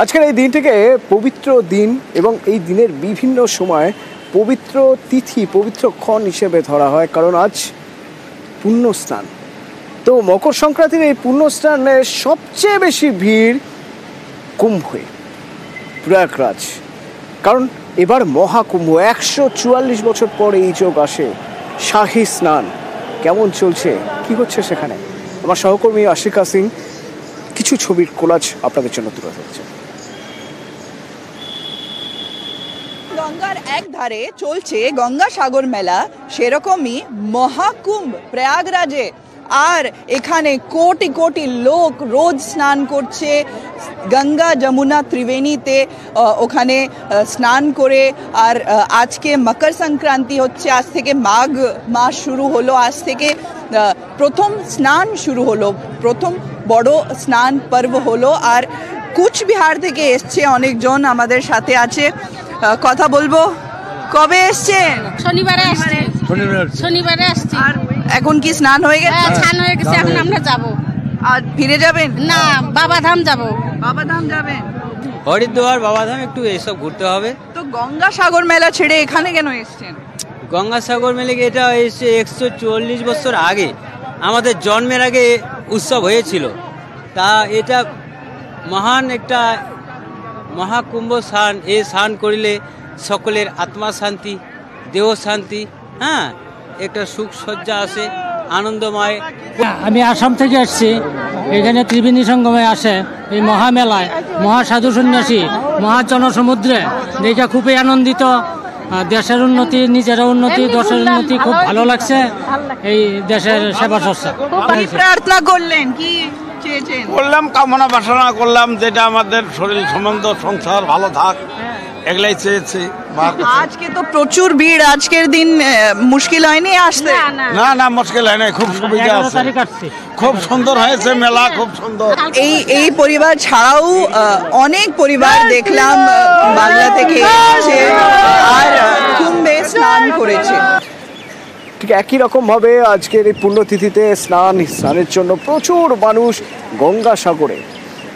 আজকের এই দিনটিকে পবিত্র দিন এবং এই দিনের বিভিন্ন সময় পবিত্র তিথি পবিত্র ক্ষণ হিসেবে ধরা হয়, কারণ আজ পুণ্য স্নান। তো মকর সংক্রান্তির এই পুণ্য স্নানে সবচেয়ে বেশি ভিড় কুম্ভে, প্রয়াগরাজ, কারণ এবার মহাকুম্ভ। 144 বছর পর এই যোগ আসে, শাহী স্নান। কেমন চলছে, কি হচ্ছে সেখানে, আমার সহকর্মী আশিকা সিং কিছু ছবির কোলাজ আপনাদের জন্য তুলে ধরছে। গঙ্গার এক ধারে চলছে গঙ্গাসাগর মেলা, সেরকমই মহাকুম্ভ প্রয়াগরাজে। আর এখানে কোটি কোটি লোক রোজ স্নান করছে গঙ্গা যমুনা ত্রিবেণীতে, ওখানে স্নান করে। আর আজকে মকর সংক্রান্তি হচ্ছে, আজ থেকে মাঘ মাস শুরু হলো, আজ থেকে প্রথম স্নান শুরু হলো, প্রথম বড় স্নান পর্ব হলো। আর কুচবিহার থেকে এসছে অনেকজন, আমাদের সাথে আছে, কথা বলবো। কবে এসছেন? শনিবারে আসছি। আর এখন কি স্নান হয়ে গেছে? স্নান হয়ে গেছে, এখন আমরা যাব। আর ফিরে যাবেন? না, বাবাধাম যাব। বাবাধাম যাবেন? হরিদ্বার, বাবাধাম একটু এইসব ঘুরতে হবে। তো গঙ্গাসাগর মেলা ছেড়ে এখানে কেন এসছেন? গঙ্গাসাগর মেলে এটা এসছে 144 বছর আগে, আমাদের জন্মের আগে উৎসব হয়েছিল। তা এটা মহান একটা মহাকুম্ভ স্নান। এই স্নান করিলে সকলের আত্মা শান্তি, দেহ শান্তি, হ্যাঁ, একটা সুখ সজ্জা আসে, আনন্দময়। আমি আসাম থেকে এসেছি, এখানে ত্রিবেণী সঙ্গমে আসে এই মহামেলায় মহাসাধু সন্ন্যাসী মহাজনসমুদ্রে দেখে খুবই আনন্দিত। দেশের উন্নতি, নিজের উন্নতি, দেশের উন্নতি, খুব ভালো লাগছে এই দেশের সেবা চর্চা। প্রার্থনা করলেন, কি চেয়েছেন? করলাম, কামনা বাসনা করলাম, যেটা আমাদের শরীর সম্বন্ধ সংসার ভালো থাক, এগুলাই চেয়েছি। আজকে তো প্রচুর ভিড়, আজকের দিন মুশকিল হয়নি আসতে? না মুশকিল হয় না, খুব সুবিধা আছে, খুব সুন্দর হয়েছে মেলা, খুব সুন্দর। এই পরিবার ছাড়াও অনেক পরিবার দেখলাম বাংলা থেকে এসেছে আর কুম্ভে স্নান করেছে। ঠিক একই রকমভাবে আজকের এই পুণ্যতিথিতে স্নানের জন্য প্রচুর মানুষ গঙ্গাসাগরে।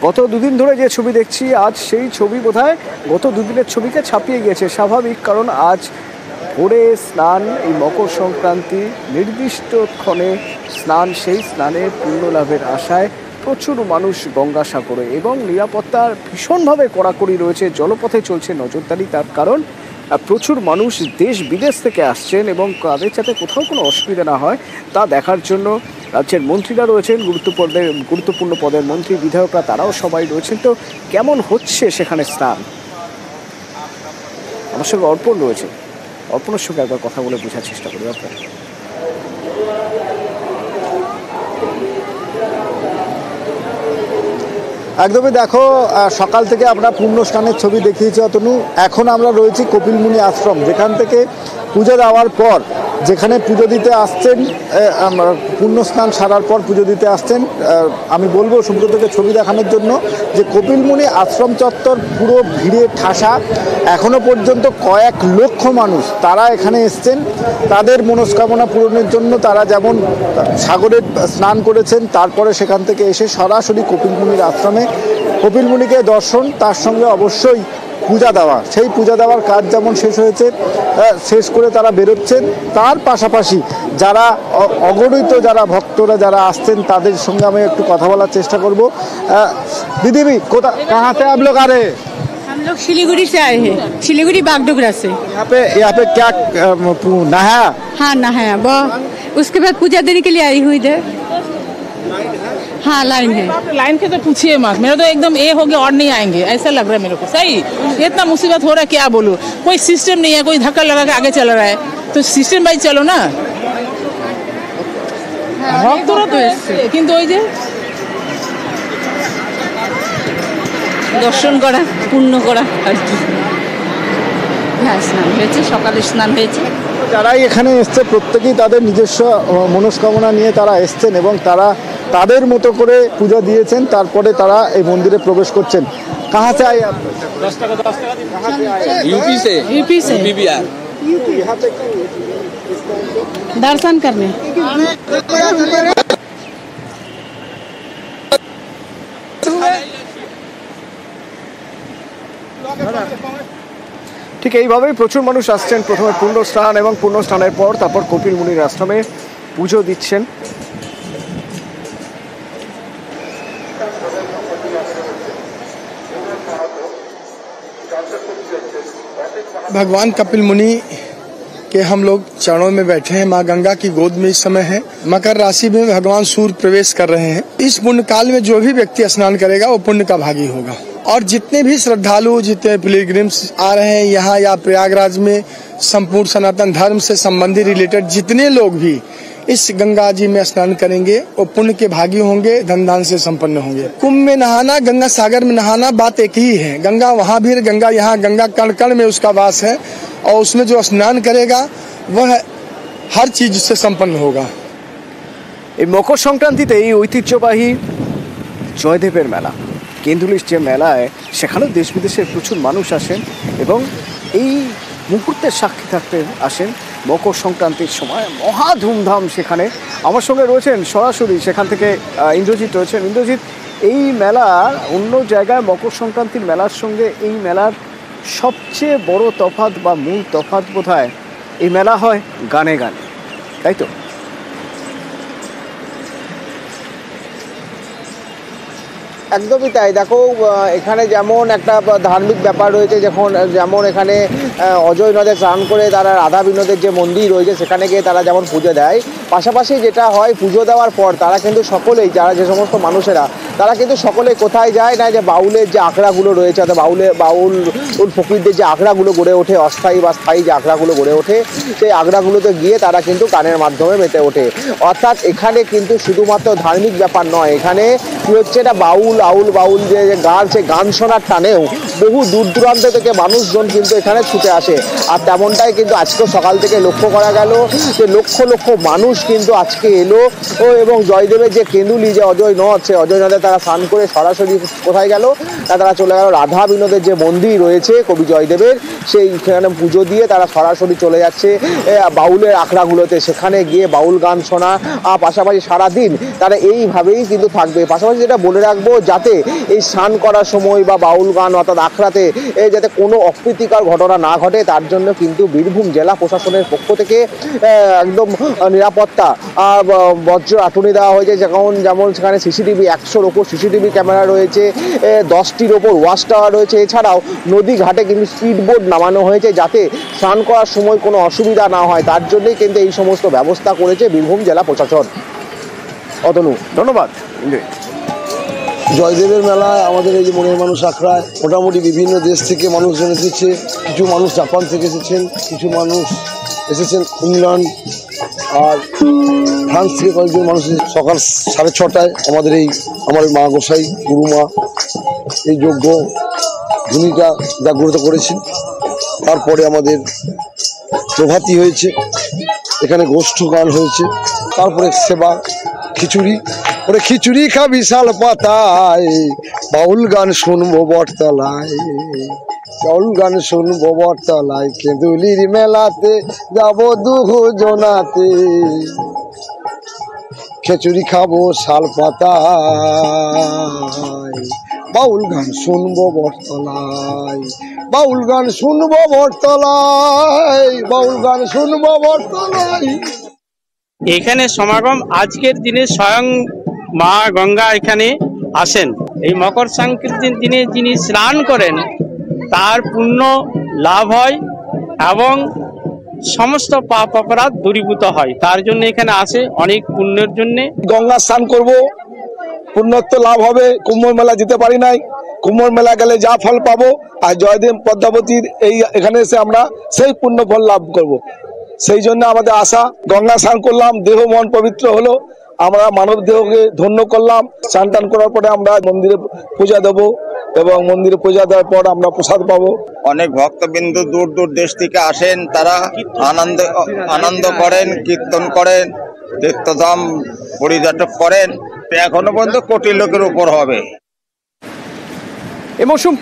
গত দুদিন ধরে যে ছবি দেখছি, আজ সেই ছবি বোধহয় গত দুদিনের ছবিকে ছাপিয়ে গিয়েছে। স্বাভাবিক, কারণ আজ ভোরে স্নান, এই মকর সংক্রান্তি নির্দিষ্ট ক্ষণে স্নান, সেই স্নানে পুণ্য লাভের আশায় প্রচুর মানুষ গঙ্গাসাগরে। এবং নিরাপত্তার ভীষণভাবে কড়াকড়ি রয়েছে, জলপথে চলছে নজরদারি। তার কারণ প্রচুর মানুষ দেশ বিদেশ থেকে আসছেন এবং তাদের যাতে কোথাও কোনো অসুবিধা না হয় তা দেখার জন্য রাজ্যের মন্ত্রীরা রয়েছেন, গুরুত্বপূর্ণ পদের মন্ত্রী, বিধায়করা, তারাও সবাই রয়েছেন। তো কেমন হচ্ছে সেখানে স্নান, আমার সঙ্গে অর্পণ রয়েছে, অর্পণের সঙ্গে একবার কথা বলে বোঝার চেষ্টা করি। অর্পণ, একদমই দেখো, সকাল থেকে আমরা পুণ্য স্নানের ছবি দেখিয়েছি অতনু। এখন আমরা রয়েছি কপিলমুনি আশ্রম, যেখান থেকে পুজো দেওয়ার পর, যেখানে পুজো দিতে আসছেন, পুণ্য স্নান সারার পর পুজো দিতে আসছেন। আমি বলবো সুব্রতকে ছবি দেখানোর জন্য যে কপিলমুনি আশ্রম চত্বর পুরো ভিড়ে ঠাসা। এখনো পর্যন্ত কয়েক লক্ষ মানুষ তারা এখানে এসছেন তাদের মনস্কামনা পূরণের জন্য। তারা যেমন সাগরে স্নান করেছেন, তারপরে সেখান থেকে এসে সরাসরি কপিলমুনির আশ্রমে কপিলমুনিকে দর্শন, তার সঙ্গে অবশ্যই পূজা দেওয়া। সেই পূজা দেওয়ার কাজ যেমন শেষ হয়েছে, শেষ করে তারা বেরোচ্ছেন। তার পাশাপাশি যারা অগণিত যারা ভক্তরা যারা আসছেন তাদের সঙ্গে আমি একটু কথা বলার চেষ্টা করব। দিদি, कहाँ से आप लोग आ रहे हैं? हम लोग सिलीगुड़ी से आए हैं, सिलीगुड़ी बागडोगरा से। यहाँ पे क्या नहाया? हाँ, नहाया, वो उसके बाद पूजा देने के लिए आई हुई इधर। हाँ, लाइन है। लाइन के तो पूछिए मत, मेरा तो एकदम ये हो गया और नहीं आएंगे ऐसा लग रहा है मेरे को। सही, इतना मुसीबत हो रहा है, क्या बोलूं। कोई सिस्टम नहीं है, कोई धक्का लगा के आगे चल रहा है, तो सिस्टम भाई चलो ना। ভক্তরা তো এসছে, কিন্তু ওই যে দর্শন করা, পূর্ণ করা আর কি। হ্যাঁ, স্নান হয়েছে, সকালে স্নান হয়েছে। যারাই এখানে এসছে প্রত্যেকেই তাদের নিজস্ব মনস্কামনা নিয়ে তারা এসছেন এবং তারা তাদের মতো করে পূজা দিয়েছেন। তারপরে তারা এই মন্দিরে প্রবেশ করছেন। कहाँ से आए आप? यूपी से। बिहार। दर्शन करने। ঠিক এইভাবেই প্রচুর মানুষ আসছেন, প্রথমে পুণ্য স্নান এবং পুণ্য স্নানের পর তারপর কপিল মুনির আশ্রমে পুজো দিচ্ছেন। भगवान कपिल मुनि के हम लोग चरणों में बैठे हैं। माँ गंगा की गोद में इस समय है। मकर राशि में भगवान सूर्य प्रवेश कर रहे हैं। इस पुण्य काल में जो भी व्यक्ति स्नान करेगा वो पुण्य का भागी होगा। और जितने भी श्रद्धालु, जितने पिलग्रिम्स आ रहे हैं यहाँ या प्रयागराज में, संपूर्ण सनातन धर्म से संबंधित रिलेटेड जितने लोग भी इस गंगा जी में स्नान करेंगे वो पुण्य के भागी होंगे, धन दान से संपन्न होंगे। कुंभ में नहाना, गंगा सागर में नहाना बात एक ही है। गंगा वहाँ भी, गंगा यहाँ, गंगा कण कण में उसका वास है और उसमें जो स्नान करेगा वह हर चीज से संपन्न होगा। এই মকর সংক্রান্তিতে এই ঐতিহ্যবাহী জয়দেবের মেলা, কেন্দুলিশ যে মেলায়, সেখানেও দেশ বিদেশের প্রচুর মানুষ আসেন এবং এই মুহূর্তের সাক্ষী থাকতে আসেন। মকর সংক্রান্তির সময় মহা ধুমধাম সেখানে। আমার সঙ্গে রয়েছেন সরাসরি সেখান থেকে ইন্দ্রজিৎ রয়েছেন। ইন্দ্রজিৎ, এই মেলা অন্য জায়গায় মকর সংক্রান্তির মেলার সঙ্গে এই মেলার সবচেয়ে বড় তফাৎ বা মূল তফাৎ বোধহয় এই মেলা হয় গানে গানে, তাই তো? একদমই তাই। দেখো, এখানে যেমন একটা ধার্মিক ব্যাপার রয়েছে, যেমন এখানে অজয় নদে স্নান করে তারা রাধা বিনোদের যে মন্দির রয়েছে সেখানে গিয়ে তারা যেমন পুজো দেয়, পাশাপাশি যেটা হয় পুজো দেওয়ার পর তারা কিন্তু সকলেই, যারা যে সমস্ত মানুষেরা, তারা কিন্তু সকলে কোথায় যায় না, যে বাউলের যে আখড়াগুলো রয়েছে, অর্থাৎ বাউল ফকিরদের যে আখড়াগুলো গড়ে ওঠে, অস্থায়ী বা স্থায়ী যে আখড়াগুলো গড়ে ওঠে, সেই আখড়াগুলোতে গিয়ে তারা কিন্তু গানের মাধ্যমে মেতে ওঠে। অর্থাৎ এখানে কিন্তু শুধুমাত্র ধার্মিক ব্যাপার নয়, এখানে কি হচ্ছে, এটা বাউল যে গান, সে গান শোনার টানেও বহু দূর দূরান্ত থেকে মানুষজন কিন্তু এখানে ছুটে আসে। আর তেমনটাই কিন্তু আজকে সকাল থেকে লক্ষ্য করা গেল যে লক্ষ লক্ষ মানুষ কিন্তু আজকে এলো এবং জয়দেবের যে কেন্দুলি, যে অজয় নদ, সে অজয় নদে তারা স্নান করে সরাসরি কোথায় গেল, তারা চলে গেল রাধা বিনোদের যে মন্দির রয়েছে কবি জয়দেবের, সেইখানে পুজো দিয়ে তারা সরাসরি চলে যাচ্ছে বাউলের আখড়াগুলোতে। সেখানে গিয়ে বাউল গান শোনা, পাশাপাশি সারাদিন তারা এইভাবেই কিন্তু থাকবে। পাশাপাশি যেটা বলে রাখবো, যাতে এই স্নান করার সময় বা বাউল গান অর্থাৎ আখড়াতে যাতে কোনো অপ্রীতিকর ঘটনা না ঘটে, তার জন্য কিন্তু বীরভূম জেলা প্রশাসনের পক্ষ থেকে একদম নিরাপত্তা বজ্র আঁটুনি দেওয়া হয়েছে। যেমন সেখানে সিসিটিভি 100-র ওপর সিসিটিভি ক্যামেরা রয়েছে, 10টির ওপর ওয়াচ টাওয়ার রয়েছে। এছাড়াও নদী ঘাটে কিন্তু স্পিড বোট নামানো হয়েছে যাতে স্নান করার সময় কোনো অসুবিধা না হয়, তার জন্যই কিন্তু এই সমস্ত ব্যবস্থা করেছে বীরভূম জেলা প্রশাসন। অতনু, ধন্যবাদ। জয়দেবের মেলায় আমাদের এই যে মনের মানুষ আখড়ায় মোটামুটি বিভিন্ন দেশ থেকে মানুষজন এসেছে। কিছু মানুষ জাপান থেকে এসেছেন, কিছু মানুষ এসেছেন ইংল্যান্ড আর ফ্রান্স থেকে কয়েকজন মানুষ। সকাল 6:30টায় আমার মা গোসাই গুরুমা এই যজ্ঞ ভূমিকা জাগ্রত করেছেন। তারপরে আমাদের প্রভাতী হয়েছে, এখানে গোষ্ঠ গান হয়েছে, তারপরে সেবা, খিচুড়ি খা বিশাল পাতায়, বাউল গান শুনবো বটতলায়, বাউল গান শুনবো বটতলায়, কেঁদুলির মেলাতে যাবো দুজনাতে, খিচুড়ি খাবো শাল পাতায়, বাউল গান শুনবো বটতলায়, বাউল গান শুনবো বটতলায়, বাউল গান শুনবো বটতলায়। এখানে সমাগম আজকের দিনে স্বয়ং মা গঙ্গা এখানে আসেন। এই মকর সংক্রান্তির দিনে যিনি স্নান করেন তার পুণ্য লাভ হয় এবং সমস্ত পাপ অপরাধ দূরীভূত হয়, তার জন্য এখানে আসে অনেক পুণ্যের জন্য। গঙ্গা স্নান করব, পুণ্যত্ব লাভ হবে। কুম্ভ মেলা যেতে পারি নাই, কুম্ভ মেলা গেলে যা ফল পাবো, আর জয়দেব পদ্মাবতীর এখানে এসে আমরা সেই পুণ্য ফল লাভ করব। সেই জন্য আমাদের আশা। গঙ্গা স্নান করলাম, দেহ মন পবিত্র হলো, আমরা মানব দেহকে ধন্য করলাম। স্নান টান করার পরে আমরা মন্দিরে পূজা দেবো এবং মন্দিরে পূজা দেওয়ার পর আমরা প্রসাদ পাবো। অনেক ভক্তবিন্দু দূর দূর দেশ থেকে আসেন, তারা আনন্দ করেন, কীর্তন করেন, তীর্থধাম পরিদর্শন করেন। এখনো পর্যন্ত কোটি লোকের উপর হবে। এ মৌসুম